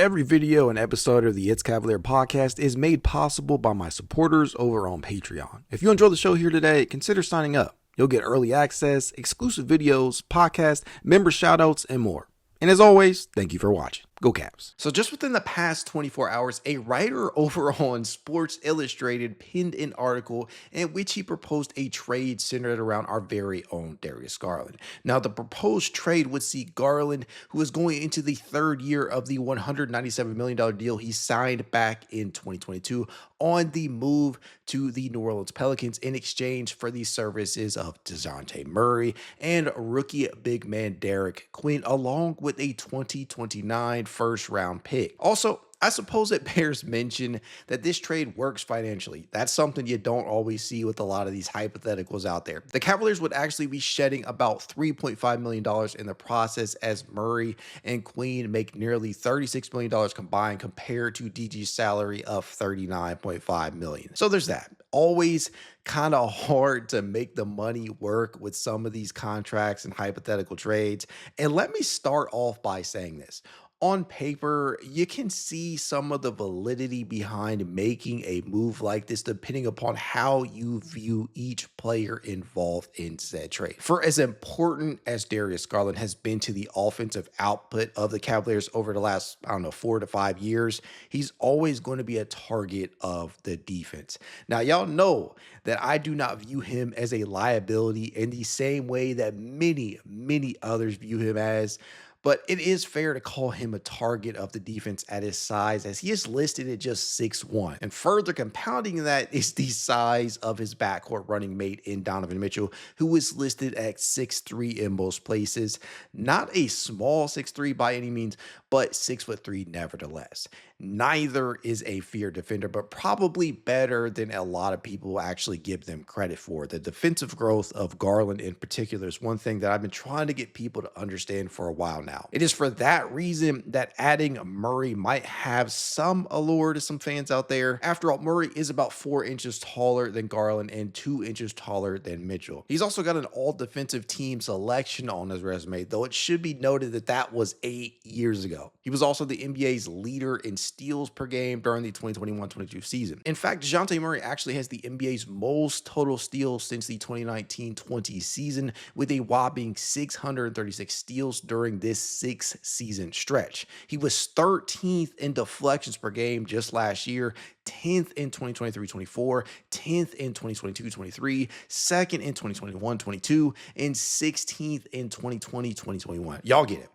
Every video and episode of the It's Cavalier podcast is made possible by my supporters over on Patreon. If you enjoy the show here today, consider signing up. You'll get early access, exclusive videos, podcasts, member shoutouts, and more. And as always, thank you for watching. Go Cavs. So just within the past 24 hours, a writer over on Sports Illustrated penned an article in which he proposed a trade centered around our very own Darius Garland. Now, the proposed trade would see Garland, who is going into the third year of the $197 million deal he signed back in 2022, on the move to the New Orleans Pelicans in exchange for the services of DeJounte Murray and rookie big man Derek Quinn, along with a 2029 first round pick. Also, I suppose it bears mention that this trade works financially. That's something you don't always see with a lot of these hypotheticals out there. The Cavaliers would actually be shedding about $3.5 million in the process, as Murray and Queen make nearly $36 million combined compared to DG's salary of $39.5 million. So there's that. Always kind of hard to make the money work with some of these contracts and hypothetical trades. And let me start off by saying this. On paper, you can see some of the validity behind making a move like this depending upon how you view each player involved in said trade. For as important as Darius Garland has been to the offensive output of the Cavaliers over the last, 4 to 5 years, he's always going to be a target of the defense. Now, y'all know that I do not view him as a liability in the same way that many others view him as. But it is fair to call him a target of the defense at his size, as he is listed at just 6'1". And further compounding that is the size of his backcourt running mate in Donovan Mitchell, who is listed at 6'3" in most places. Not a small 6'3" by any means, but 6'3" nevertheless. Neither is a feared defender, but probably better than a lot of people actually give them credit for. The defensive growth of Garland in particular is one thing that I've been trying to get people to understand for a while now. It is for that reason that adding Murray might have some allure to some fans out there. After all, Murray is about 4 inches taller than Garland and 2 inches taller than Mitchell. He's also got an all-defensive team selection on his resume, though it should be noted that that was 8 years ago. He was also the NBA's leader in steals per game during the 2021-22 season. In fact, DeJounte Murray actually has the NBA's most total steals since the 2019-20 season, with a whopping 636 steals during this 6-season stretch. He was 13th in deflections per game just last year, 10th in 2023-24, 10th in 2022-23, 2nd in 2021-22, and 16th in 2020-2021. Y'all get it.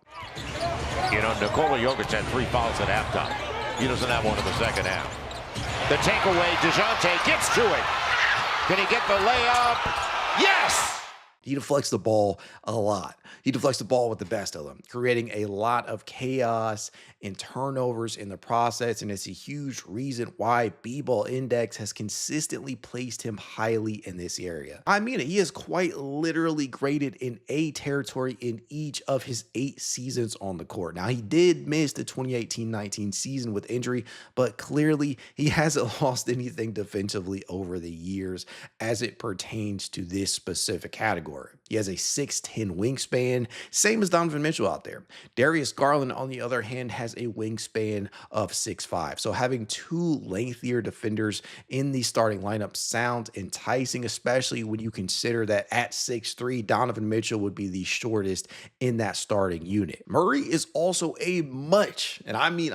You know, Nikola Jokic had 3 fouls at halftime. He doesn't have one in the second half. The takeaway, DeJounte gets to it. Can he get the layup? Yes! He deflects the ball a lot. He deflects the ball with the best of them, creating a lot of chaos and turnovers in the process, and it's a huge reason why B-Ball Index has consistently placed him highly in this area. I mean it, he is quite literally graded in A territory in each of his 8 seasons on the court. Now, he did miss the 2018-19 season with injury, but clearly he hasn't lost anything defensively over the years as it pertains to this specific category. He has a 6'10" wingspan, same as Donovan Mitchell out there. Darius Garland, on the other hand, has a wingspan of 6'5". So having 2 lengthier defenders in the starting lineup sounds enticing, especially when you consider that at 6'3", Donovan Mitchell would be the shortest in that starting unit. Murray is also a much, and I mean,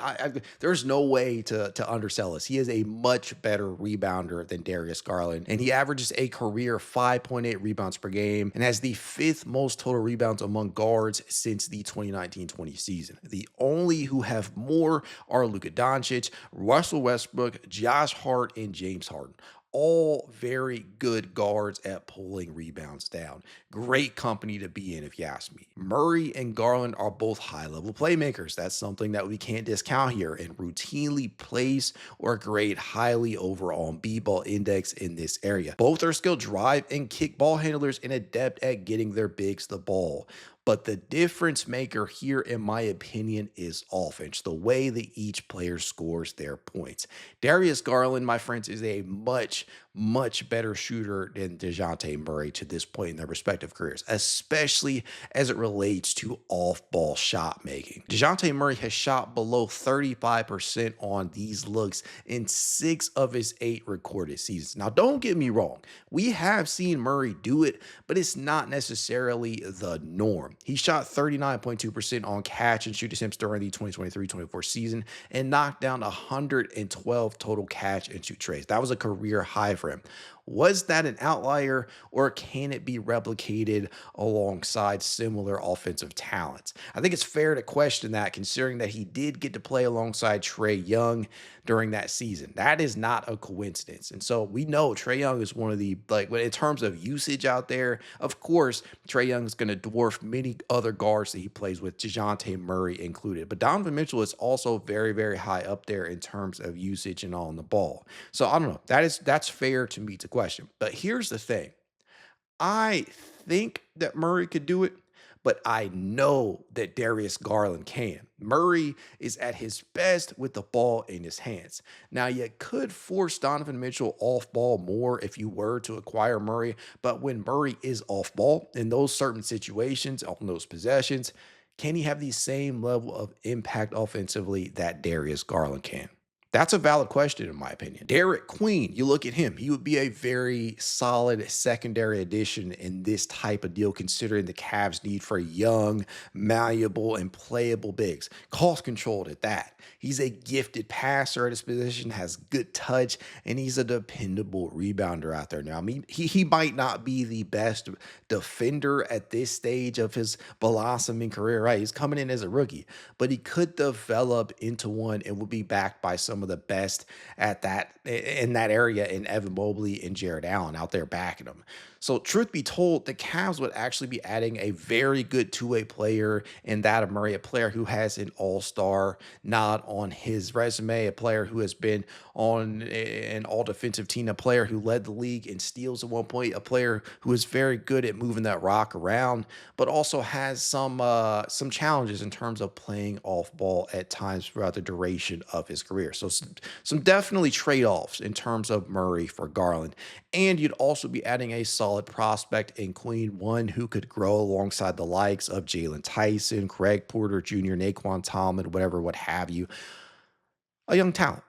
there's no way to undersell this. He is a much better rebounder than Darius Garland, and he averages a career 5.8 rebounds per game and has the 5th most total rebounds among guards since the 2019-20 season. The only who have more are Luka Doncic, Russell Westbrook, Josh Hart, and James Harden. All very good guards at pulling rebounds down. Great company to be in, if you ask me. Murray and Garland are both high-level playmakers. That's something that we can't discount here, and routinely place or grade highly overall B-Ball Index in this area. Both are skilled drive and kick ball handlers and adept at getting their bigs the ball. But the difference maker here, in my opinion, is offense, the way that each player scores their points. Darius Garland, my friends, is a much much better shooter than DeJounte Murray to this point in their respective careers, especially as it relates to off-ball shot making. DeJounte Murray has shot below 35% on these looks in 6 of his 8 recorded seasons. Now, don't get me wrong. We have seen Murray do it, but it's not necessarily the norm. He shot 39.2% on catch and shoot attempts during the 2023-24 season and knocked down 112 total catch and shoot trays. That was a career high for him. Was that an outlier, or can it be replicated alongside similar offensive talents? I think it's fair to question that, considering that he did get to play alongside Trae Young during that season. That is not a coincidence. And so we know Trae Young is one of the, like, in terms of usage out there, of course, Trae Young is going to dwarf many other guards that he plays with, DeJounte Murray included. But Donovan Mitchell is also very, very high up there in terms of usage and on the ball. So I don't know. That's fair to me to question. But here's the thing. I think that Murray could do it, but I know that Darius Garland can. Murray is at his best with the ball in his hands. Now, you could force Donovan Mitchell off ball more if you were to acquire Murray, but when Murray is off ball in those certain situations, on those possessions, can he have the same level of impact offensively that Darius Garland can? That's a valid question, in my opinion. Derek Queen, you look at him, he would be a very solid secondary addition in this type of deal, considering the Cavs' need for young, malleable, and playable bigs. Cost controlled at that. He's a gifted passer at his position, has good touch, and he's a dependable rebounder out there. Now, I mean, he might not be the best defender at this stage of his blossoming career, right? He's coming in as a rookie, but he could develop into one and would be backed by some of the best at that in that area in Evan Mobley and Jarrett Allen out there backing him. So truth be told, the Cavs would actually be adding a very good two-way player in that of Murray, a player who has an all-star nod on his resume, a player who has been on an all-defensive team, a player who led the league in steals at one point, a player who is very good at moving that rock around, but also has some challenges in terms of playing off ball at times throughout the duration of his career. So some definitely trade-offs in terms of Murray for Garland. And you'd also be adding a solid prospect in Queen, one who could grow alongside the likes of Jalen Tyson, Craig Porter Jr., Naquan Tomlin, whatever, what have you. A young talent.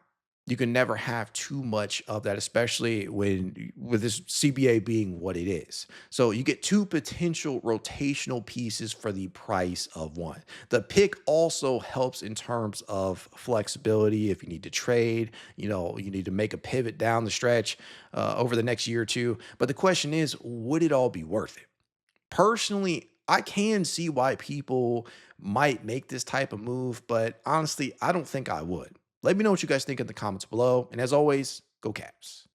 You can never have too much of that, especially with this CBA being what it is. So you get 2 potential rotational pieces for the price of 1. The pick also helps in terms of flexibility. If you need to trade, you need to make a pivot down the stretch over the next year or two. But the question is, would it all be worth it? Personally, I can see why people might make this type of move, but honestly, I don't think I would. Let me know what you guys think in the comments below. And as always, go Cavs.